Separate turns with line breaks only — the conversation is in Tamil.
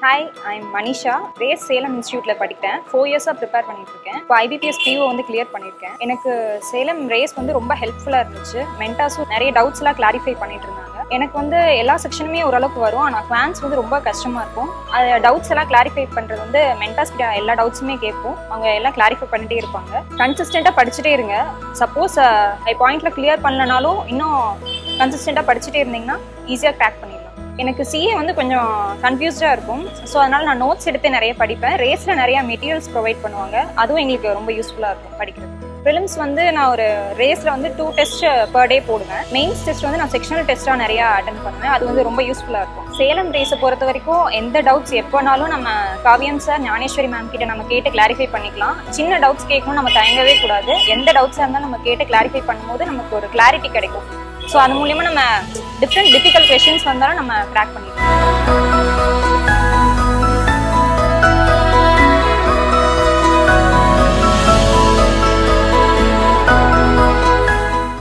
Hi, I'm Manisha. Race Salem Institute படிக்கிறேன். 4 years prepare பண்ணிட்டு இருக்கேன். இப்போ IBPS PO வந்து கிளியர் பண்ணிருக்கேன். எனக்கு சேலம் ரேஸ் வந்து ரொம்ப ஹெல்ப்ஃபுல்லா இருந்துச்சு. மென்டாஸும் நிறைய டவுட்ஸ்லாம் கிளாரிஃபை பண்ணிட்டு இருந்தாங்க. எனக்கு வந்து எல்லா செக்ஷனுமே ஓரளவுக்கு வரும். ஆனால் குவான்ஸ் வந்து ரொம்ப கஷ்டமா இருக்கும். அது டவுட்ஸ் எல்லாம் கிளாரிஃபை பண்றது வந்து மென்டாஸ் கிட்ட எல்லா டவுட்ஸுமே கேட்போம். அவங்க எல்லாம் கிளாரிஃபை பண்ணிட்டே இருப்பாங்க. கன்சிஸ்டண்டா படிச்சுட்டே இருங்க. சப்போஸ் பாயிண்ட்ல கிளியர் பண்ணலனாலும் இன்னும் கன்சிஸ்டண்டா படிச்சுட்டே இருந்தீங்கன்னா ஈஸியா கிராக் பண்ணிடலாம். எனக்கு சிஏ வந்து கொஞ்சம் கன்ஃபியூஸ்டாக இருக்கும். ஸோ அதனால் நான் நோட்ஸ் எடுத்து நிறைய படிப்பேன். ரேஸில் நிறையா மெட்டீரியல்ஸ் ப்ரொவைட் பண்ணுவாங்க. அதுவும் எங்களுக்கு ரொம்ப யூஸ்ஃபுல்லாக இருக்கும் படிக்கிறது. ப்ரிலிம்ஸ் வந்து நான் ஒரு ரேஸில் வந்து 2 டெஸ்ட் பர் டே போடுவேன். மெயின்ஸ் டெஸ்ட் வந்து நான் செக்ஷனல் டெஸ்ட்டாக நிறையா அட்டென்ட் பண்ணுவேன். அது வந்து ரொம்ப யூஸ்ஃபுல்லாக இருக்கும். சேலம் ரேஸை பொறுத்த வரைக்கும் எந்த டவுட்ஸ் எப்போனாலும் நம்ம காவியம் சார், ஞானேஸ்வரி மேம் கிட்ட நம்ம கேட்டு கிளாரிஃபை பண்ணிக்கலாம். சின்ன டவுட்ஸ் கேட்கணும் நம்ம தயங்கவே கூடாது. எந்த டவுட்ஸாக இருந்தாலும் நம்ம கேட்டு கிளாரிஃபை பண்ணும்போது நமக்கு ஒரு கிளாரிட்டி கிடைக்கும். ஸோ அது மூலியமாக நம்ம டிஃப்ரெண்ட் டிஃபிகல்ட் கொஷின்ஸ் வந்தாலும் நம்ம கிராக் பண்ணிக்கலாம்.